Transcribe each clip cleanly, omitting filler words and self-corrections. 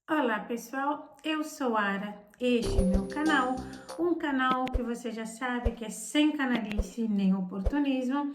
Olá pessoal, eu sou Ara, este é meu canal, um canal que você já sabe que é sem canalice nem oportunismo.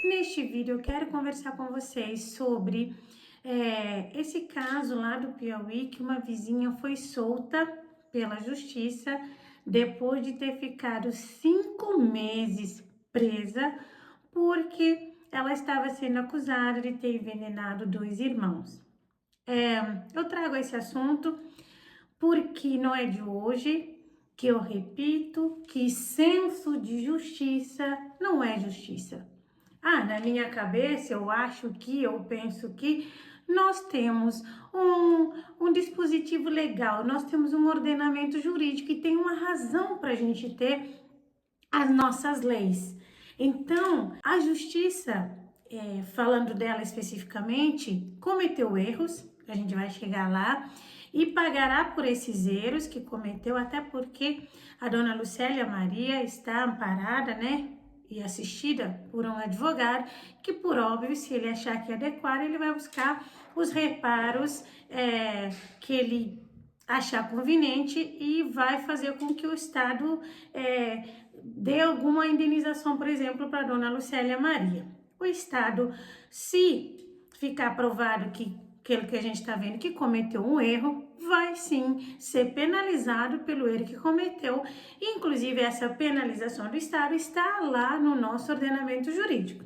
Neste vídeo eu quero conversar com vocês sobre esse caso lá do Piauí, que uma vizinha foi solta pela justiça depois de ter ficado 5 meses presa porque ela estava sendo acusada de ter envenenado 2 irmãos. Eu trago esse assunto porque não é de hoje que eu repito que senso de justiça não é justiça. Na minha cabeça eu penso que nós temos um dispositivo legal, nós temos um ordenamento jurídico e tem uma razão para a gente ter as nossas leis. Então, a justiça, falando dela especificamente, cometeu erros, a gente vai chegar lá, e pagará por esses erros que cometeu, até porque a dona Lucélia Maria está amparada, né? E assistida por um advogado, que por óbvio, se ele achar que é adequado, ele vai buscar os reparos que ele achar conveniente e vai fazer com que o Estado dê alguma indenização, por exemplo, para a dona Lucélia Maria. O Estado, se ficar provado que aquilo que a gente está vendo que cometeu um erro, vai sim ser penalizado pelo erro que cometeu. Inclusive, essa penalização do Estado está lá no nosso ordenamento jurídico.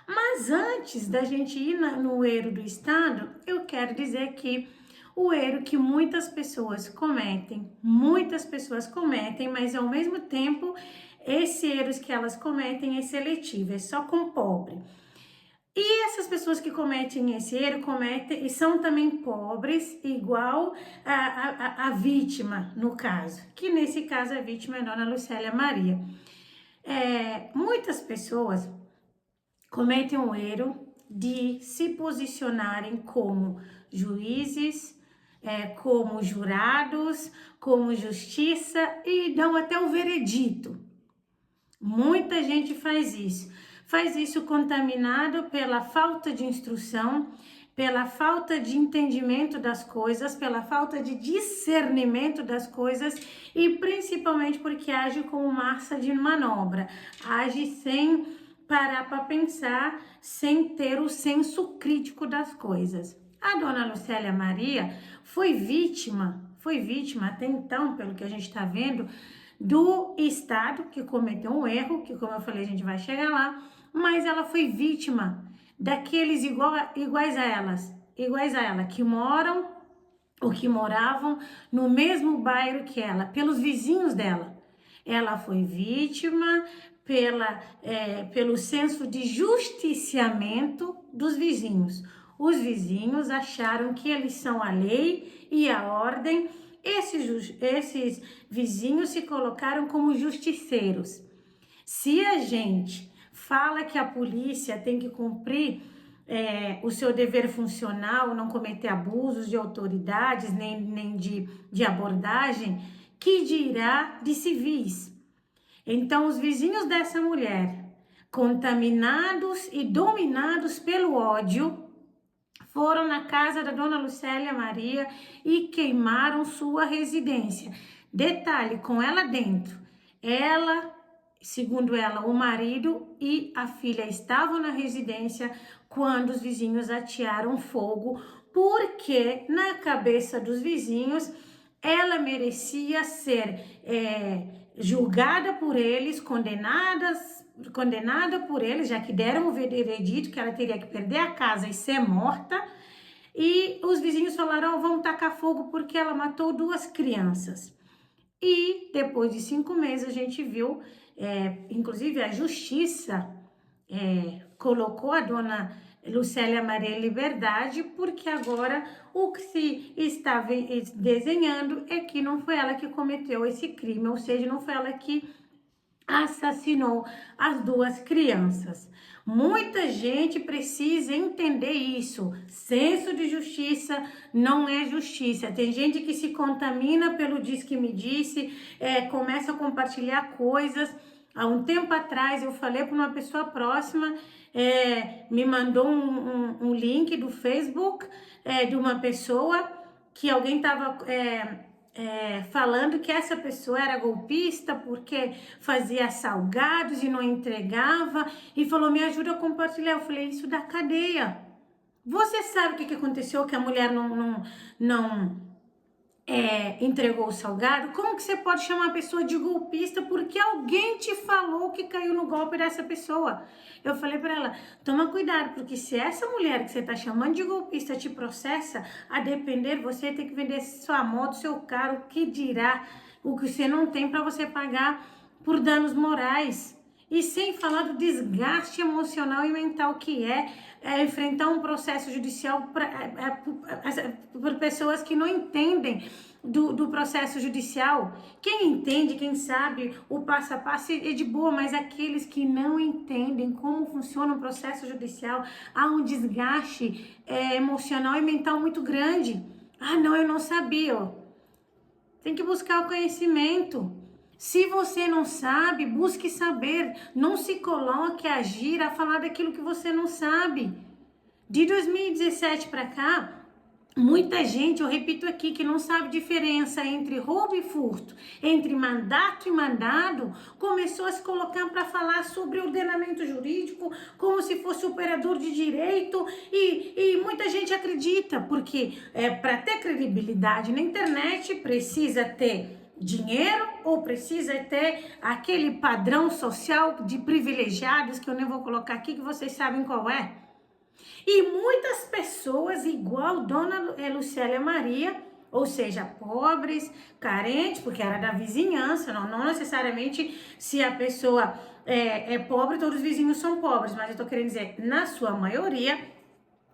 Mas antes da gente ir no erro do Estado, eu quero dizer que o erro que muitas pessoas cometem, mas ao mesmo tempo, esse erro que elas cometem é seletivo, é só com pobre. E essas pessoas que cometem esse erro cometem e são também pobres, igual a vítima, no caso, que nesse caso a vítima é a dona Lucélia Maria. Muitas pessoas cometem o erro de se posicionarem como juízes, como jurados, como justiça e dão até o veredito. Muita gente faz isso contaminado pela falta de instrução, pela falta de entendimento das coisas, pela falta de discernimento das coisas e principalmente porque age como massa de manobra, age sem parar para pensar, sem ter o senso crítico das coisas. A dona Lucélia Maria foi vítima até então, pelo que a gente está vendo, do Estado, que cometeu um erro, que como eu falei, a gente vai chegar lá, mas ela foi vítima daqueles iguais a ela, que moram ou que moravam no mesmo bairro que ela, pelos vizinhos dela. Ela foi vítima pelo senso de justiciamento dos vizinhos. Os vizinhos acharam que eles são a lei e a ordem. Esses vizinhos se colocaram como justiceiros. Se a gente fala que a polícia tem que cumprir o seu dever funcional, não cometer abusos de autoridades, nem de abordagem, que dirá de civis? Então, os vizinhos dessa mulher, contaminados e dominados pelo ódio, foram na casa da dona Lucélia Maria e queimaram sua residência. Detalhe, com ela dentro. Ela, segundo ela, o marido e a filha estavam na residência quando os vizinhos atearam fogo, porque na cabeça dos vizinhos ela merecia ser julgada por eles, condenada por eles, já que deram o veredito que ela teria que perder a casa e ser morta. E os vizinhos falaram: vamos tacar fogo porque ela matou 2 crianças. E depois de 5 meses a gente viu, inclusive a justiça colocou a dona Lucélia Maria em liberdade, porque agora o que se estava desenhando é que não foi ela que cometeu esse crime, ou seja, não foi ela que assassinou as 2 crianças. Muita gente precisa entender isso. Senso de justiça não é justiça. Tem gente que se contamina pelo diz que me disse, começa a compartilhar coisas. Há um tempo atrás eu falei para uma pessoa próxima, me mandou um link do Facebook de uma pessoa que alguém estava falando que essa pessoa era golpista porque fazia salgados e não entregava, e falou, me ajuda a compartilhar. Eu falei, isso da cadeia. Você sabe o que aconteceu, que a mulher não entregou o salgado? Como que você pode chamar a pessoa de golpista porque alguém te falou que caiu no golpe dessa pessoa? Eu falei para ela, toma cuidado, porque se essa mulher que você tá chamando de golpista te processa, a depender, você tem que vender sua moto, seu carro, o que dirá, o que você não tem para você pagar por danos morais. E sem falar do desgaste emocional e mental que enfrentar um processo judicial por pessoas que não entendem do processo judicial. Quem entende, quem sabe o passo a passo é de boa, mas aqueles que não entendem como funciona o processo judicial, há um desgaste emocional e mental muito grande. Ah, não, eu não sabia. Ó. Tem que buscar o conhecimento. Se você não sabe, busque saber. Não se coloque a agir, a falar daquilo que você não sabe. De 2017 para cá, muita gente, eu repito aqui, que não sabe diferença entre roubo e furto, entre mandato e mandado, começou a se colocar para falar sobre ordenamento jurídico como se fosse operador de direito, e muita gente acredita, porque para ter credibilidade na internet precisa ter dinheiro ou precisa ter aquele padrão social de privilegiados, que eu nem vou colocar aqui, que vocês sabem qual é. E muitas pessoas, igual Dona Lucélia Maria, ou seja, pobres, carentes, porque era da vizinhança, não necessariamente se a pessoa é pobre, todos os vizinhos são pobres, mas eu tô querendo dizer, na sua maioria,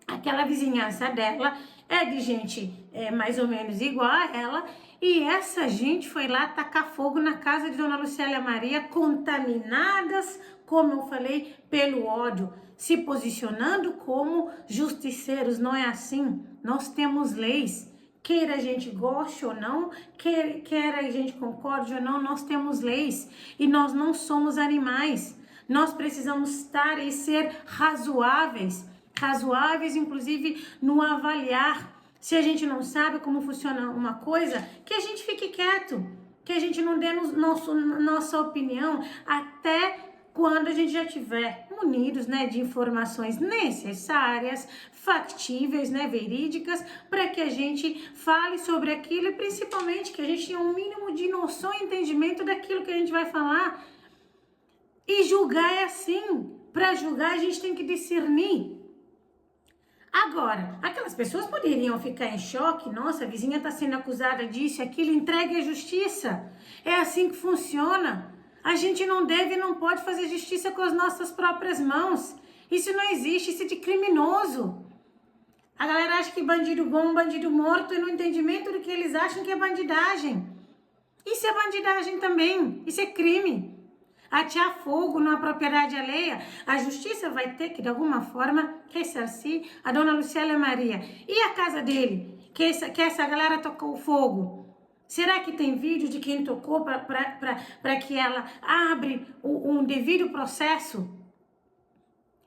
aquela vizinhança dela é de gente mais ou menos igual a ela, e essa gente foi lá tacar fogo na casa de Dona Lucélia Maria, contaminadas, como eu falei, pelo ódio, se posicionando como justiceiros. Não é assim. Nós temos leis. Queira a gente goste ou não, quer a gente concorde ou não, nós temos leis. E nós não somos animais. Nós precisamos estar e ser razoáveis, inclusive no avaliar. Se a gente não sabe como funciona uma coisa, que a gente fique quieto, que a gente não dê nossa opinião até quando a gente já tiver munidos, de informações necessárias, factíveis, verídicas, para que a gente fale sobre aquilo e principalmente que a gente tenha um mínimo de noção e entendimento daquilo que a gente vai falar. E julgar é assim. Para julgar a gente tem que discernir. Agora, aquelas pessoas poderiam ficar em choque, nossa, a vizinha está sendo acusada disso, aquilo, entregue à justiça. É assim que funciona. A gente não deve e não pode fazer justiça com as nossas próprias mãos. Isso não existe, isso é de criminoso. A galera acha que bandido bom, bandido morto, e no entendimento do que eles acham que é bandidagem. Isso é bandidagem também, isso é crime. Atear fogo numa propriedade alheia, a justiça vai ter que, de alguma forma, ressarcir a Dona Lucélia Maria. E a casa dele, que essa galera tocou fogo? Será que tem vídeo de quem tocou para que ela abre um devido processo?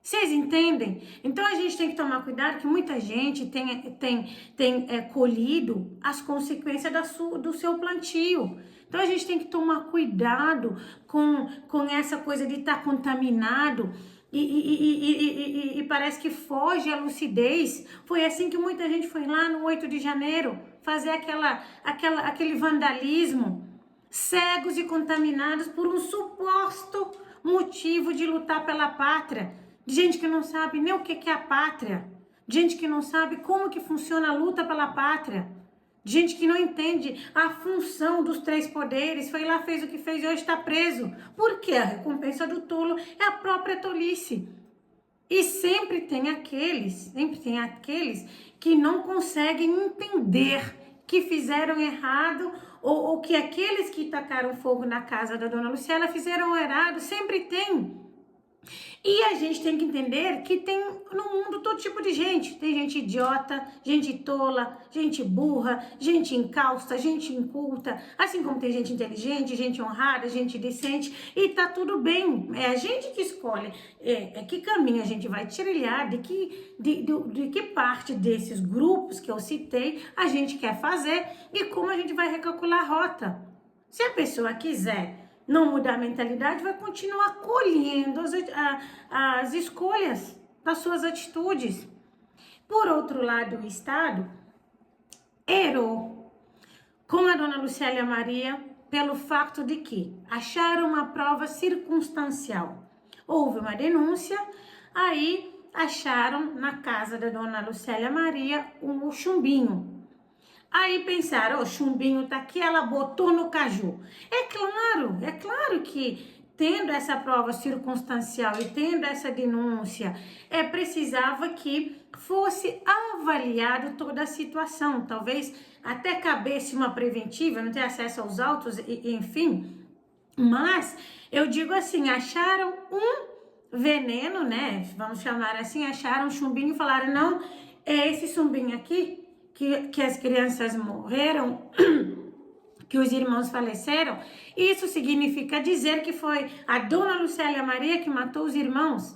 Vocês entendem? Então a gente tem que tomar cuidado, que muita gente tem colhido as consequências do seu plantio. Então a gente tem que tomar cuidado com essa coisa de estar contaminado e parece que foge a lucidez. Foi assim que muita gente foi lá no 8 de janeiro fazer aquele vandalismo, cegos e contaminados por um suposto motivo de lutar pela pátria. De gente que não sabe nem o que é a pátria, de gente que não sabe como que funciona a luta pela pátria, de gente que não entende a função dos 3 poderes, foi lá, fez o que fez e hoje está preso. Por quê? A recompensa do tolo é a própria tolice. E sempre tem aqueles que não conseguem entender que fizeram errado, ou que aqueles que tacaram fogo na casa da Dona Lucélia fizeram errado, sempre tem. E a gente tem que entender que tem no mundo todo tipo de gente. Tem gente idiota, gente tola, gente burra, gente incausta, gente inculta, assim como tem gente inteligente, gente honrada, gente decente, e tá tudo bem. É a gente que escolhe que caminho a gente vai trilhar, de que parte desses grupos que eu citei a gente quer fazer e como a gente vai recalcular a rota. Se a pessoa quiser não mudar a mentalidade, vai continuar colhendo as escolhas das suas atitudes. Por outro lado, o Estado errou com a dona Lucélia Maria pelo fato de que acharam uma prova circunstancial. Houve uma denúncia, aí acharam na casa da dona Lucélia Maria um chumbinho. Aí pensaram, chumbinho tá aqui, ela botou no caju. É claro que tendo essa prova circunstancial e tendo essa denúncia, precisava que fosse avaliado toda a situação. Talvez até cabesse uma preventiva, não ter acesso aos autos, enfim. Mas eu digo assim, acharam um veneno, né? Vamos chamar assim, acharam um chumbinho e falaram, não, é esse chumbinho aqui que as crianças morreram, que os irmãos faleceram, isso significa dizer que foi a dona Lucélia Maria que matou os irmãos.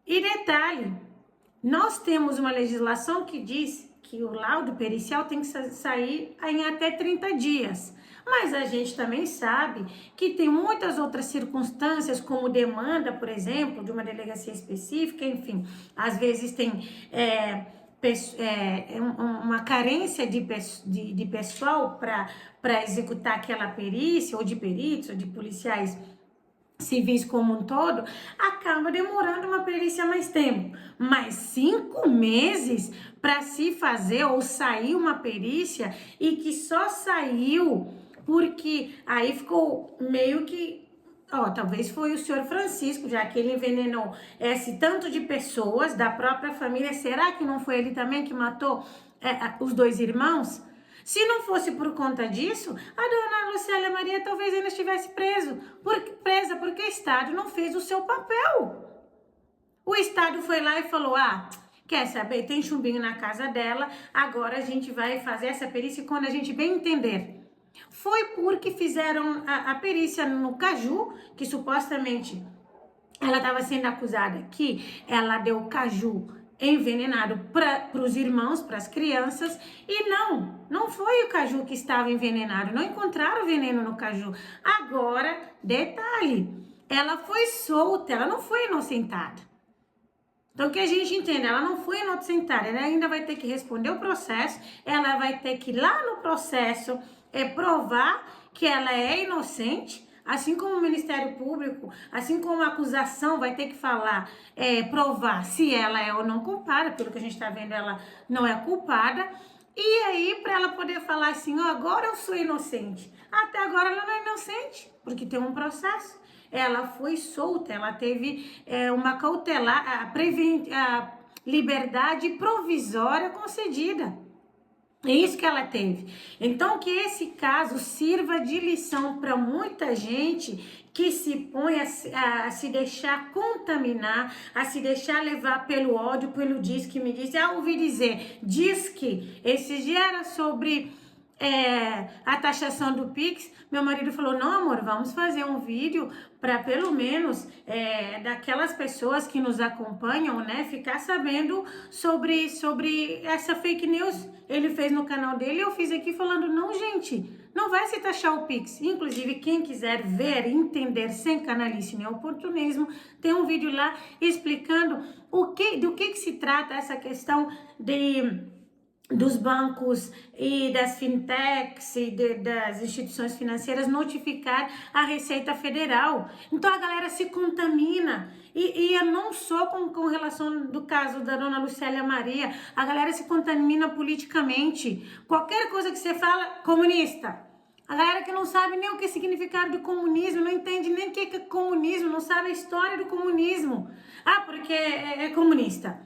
E detalhe, nós temos uma legislação que diz que o laudo pericial tem que sair em até 30 dias. Mas a gente também sabe que tem muitas outras circunstâncias, como demanda, por exemplo, de uma delegacia específica, enfim, às vezes tem uma carência de pessoal para executar aquela perícia, ou de peritos, ou de policiais civis como um todo, acaba demorando uma perícia mais tempo. Mas 5 meses para se fazer ou sair uma perícia e que só saiu porque aí ficou meio que talvez foi o senhor Francisco, já que ele envenenou esse tanto de pessoas da própria família. Será que não foi ele também que matou os 2 irmãos? Se não fosse por conta disso, a dona Lucélia Maria talvez ainda estivesse presa, porque o Estado não fez o seu papel. O Estado foi lá e falou, quer saber, tem chumbinho na casa dela, agora a gente vai fazer essa perícia quando a gente bem entender. Foi porque fizeram a perícia no caju, que supostamente ela estava sendo acusada que ela deu caju envenenado para os irmãos, para as crianças, e não foi o caju que estava envenenado, não encontraram veneno no caju. Agora, detalhe, ela foi solta, ela não foi inocentada. Então, que a gente entenda, ela não foi inocentada, ela ainda vai ter que responder o processo, ela vai ter que ir lá no processo provar que ela é inocente, assim como o Ministério Público, assim como a acusação vai ter que falar, provar se ela é ou não culpada, pelo que a gente está vendo, ela não é culpada. E aí, para ela poder falar assim, agora eu sou inocente. Até agora ela não é inocente, porque tem um processo. Ela foi solta, ela teve uma cautelar, a liberdade provisória concedida. É isso que ela teve. Então, que esse caso sirva de lição para muita gente que se põe a se deixar contaminar, a se deixar levar pelo ódio, pelo diz que me diz. Ouvi dizer, diz que esse dia era sobre a taxação do Pix. Meu marido falou, não, amor, vamos fazer um vídeo para pelo menos daquelas pessoas que nos acompanham, né, ficar sabendo sobre essa fake news. Ele fez no canal dele, eu fiz aqui falando, não, gente, não vai se taxar o Pix. Inclusive, quem quiser ver e entender sem canalice nem oportunismo, tem um vídeo lá explicando do que se trata essa questão dos bancos e das fintechs e das instituições financeiras notificar a Receita Federal. Então a galera se contamina. E não só com relação do caso da dona Lucélia Maria, a galera se contamina politicamente. Qualquer coisa que você fala, comunista. A galera que não sabe nem o que é significado de comunismo, não entende nem o que é comunismo, não sabe a história do comunismo. Porque é comunista.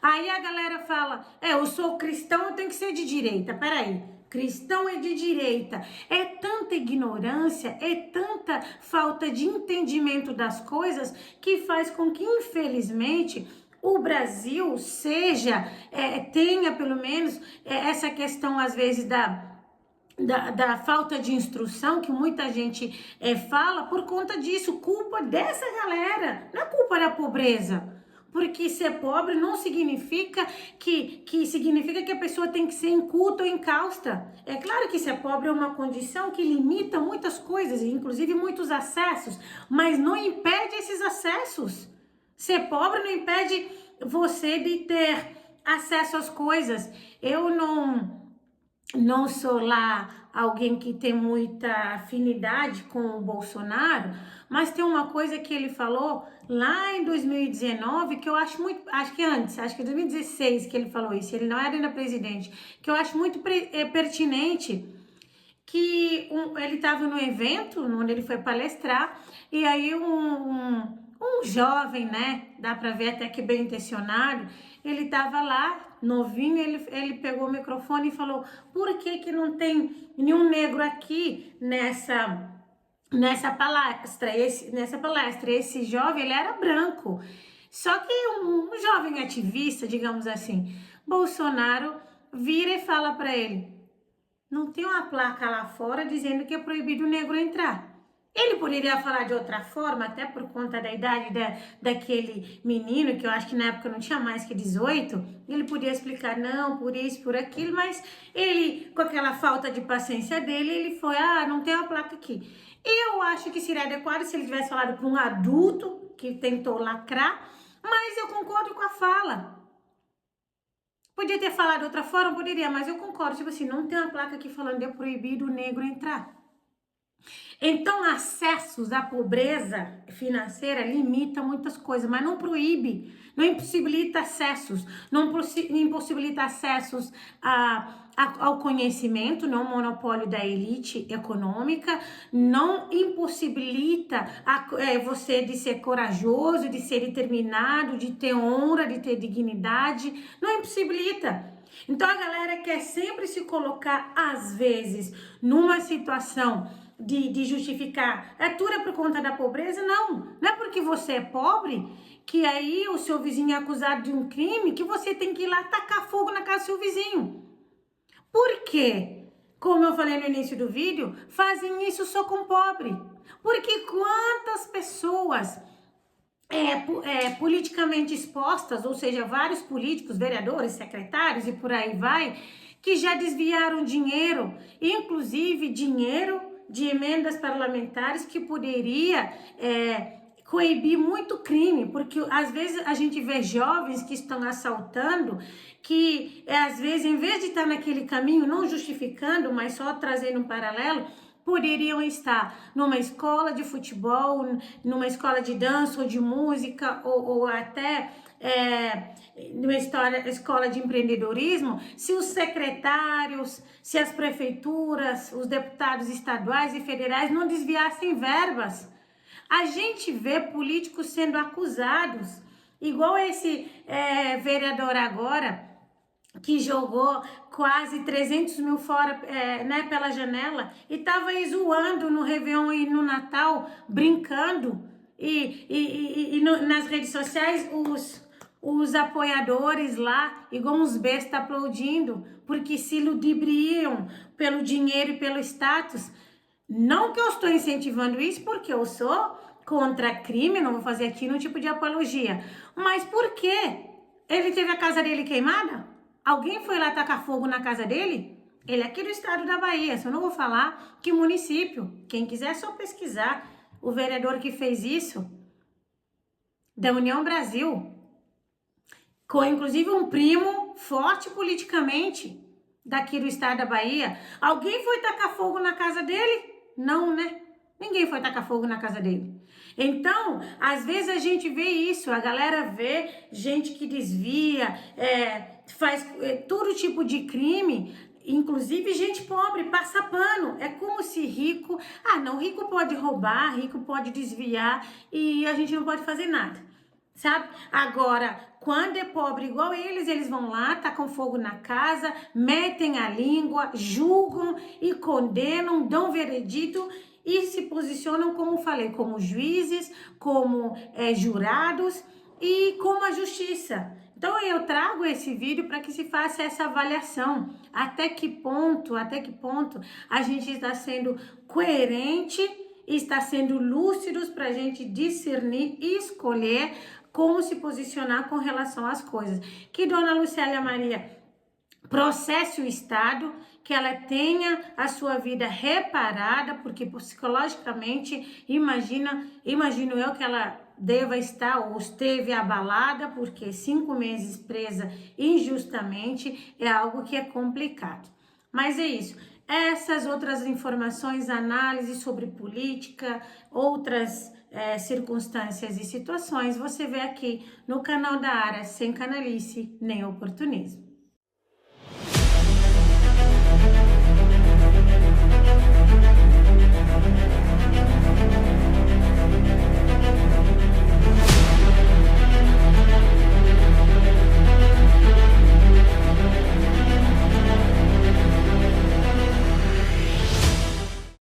Aí a galera fala, eu sou cristão, eu tenho que ser de direita. Peraí, cristão é de direita. É tanta ignorância, é tanta falta de entendimento das coisas que faz com que, infelizmente, o Brasil tenha pelo menos essa questão, às vezes, da falta de instrução que muita gente fala por conta disso. Culpa dessa galera, não é culpa da pobreza. Porque ser pobre não significa que significa que a pessoa tem que ser inculta ou incausta. É claro que ser pobre é uma condição que limita muitas coisas, inclusive muitos acessos, mas não impede esses acessos. Ser pobre não impede você de ter acesso às coisas. Eu não sou lá alguém que tem muita afinidade com o Bolsonaro, mas tem uma coisa que ele falou lá em 2019 que eu acho muito, acho que 2016 que ele falou isso, ele não era ainda presidente, que eu acho muito pertinente, que ele estava no evento onde ele foi palestrar, e aí um jovem, né, dá para ver até que bem intencionado, ele estava lá, novinho, ele pegou o microfone e falou, por que não tem nenhum negro aqui nessa palestra? Esse jovem, ele era branco, só que um jovem ativista, digamos assim. Bolsonaro vira e fala para ele, não tem uma placa lá fora dizendo que é proibido o negro entrar. Ele poderia falar de outra forma, até por conta da idade daquele menino, que eu acho que na época não tinha mais que 18, ele podia explicar, não, por isso, por aquilo, mas ele, com aquela falta de paciência dele, ele foi, não tem uma placa aqui. Eu acho que seria adequado se ele tivesse falado para um adulto que tentou lacrar, mas eu concordo com a fala. Podia ter falado de outra forma? Poderia, mas eu concordo, tipo assim, não tem uma placa aqui falando que é proibido o negro entrar. Então, acessos à pobreza financeira limita muitas coisas, mas não proíbe, não impossibilita acessos, não impossibilita acessos ao conhecimento, não é um monopólio da elite econômica, não impossibilita você de ser corajoso, de ser determinado, de ter honra, de ter dignidade, não impossibilita. Então, a galera quer sempre se colocar, às vezes, numa situação de justificar, tudo é por conta da pobreza. Não é porque você é pobre que aí o seu vizinho é acusado de um crime que você tem que ir lá tacar fogo na casa do seu vizinho. Por quê? Como eu falei no início do vídeo, fazem isso só com pobre. Porque quantas pessoas politicamente expostas, ou seja, vários políticos, vereadores, secretários e por aí vai, que já desviaram dinheiro, inclusive dinheiro de emendas parlamentares que poderia coibir muito crime, porque às vezes a gente vê jovens que estão assaltando, que às vezes, em vez de estar naquele caminho, não justificando, mas só trazendo um paralelo, poderiam estar numa escola de futebol, numa escola de dança ou de música, ou até numa escola de empreendedorismo, se os secretários, se as prefeituras, os deputados estaduais e federais não desviassem verbas. A gente vê políticos sendo acusados, igual esse vereador agora, que jogou quase 300 mil fora, pela janela, e tava aí zoando no Réveillon e no Natal, brincando, nas redes sociais os apoiadores lá, igual uns bestas aplaudindo, porque se ludibriam pelo dinheiro e pelo status. Não que eu estou incentivando isso, porque eu sou contra crime, não vou fazer aqui nenhum tipo de apologia, mas por quê? Ele teve a casa dele queimada? Alguém foi lá tacar fogo na casa dele? Ele é aqui do estado da Bahia, só não vou falar que município. Quem quiser é só pesquisar. O vereador que fez isso, da União Brasil, com inclusive um primo forte politicamente daqui do estado da Bahia. Alguém foi tacar fogo na casa dele? Não, né? Ninguém foi tacar fogo na casa dele. Então, às vezes a gente vê isso, a galera vê gente que desvia, faz todo tipo de crime, inclusive gente pobre, passa pano. É como se rico, rico pode roubar, rico pode desviar e a gente não pode fazer nada, sabe? Agora, quando é pobre igual eles vão lá, tacam fogo na casa, metem a língua, julgam e condenam, dão veredito e se posicionam, como falei, como juízes, como jurados e como a justiça. Então eu trago esse vídeo para que se faça essa avaliação. Até que ponto a gente está sendo coerente, está sendo lúcidos para a gente discernir e escolher como se posicionar com relação às coisas. Que Dona Lucélia Maria processe o Estado, que ela tenha a sua vida reparada, porque psicologicamente, imagino eu que ela deva estar ou esteve abalada, porque 5 meses presa injustamente é algo que é complicado. Mas é isso. Essas outras informações, análise sobre política, outras circunstâncias e situações, você vê aqui no canal da Ara, sem canalice nem oportunismo.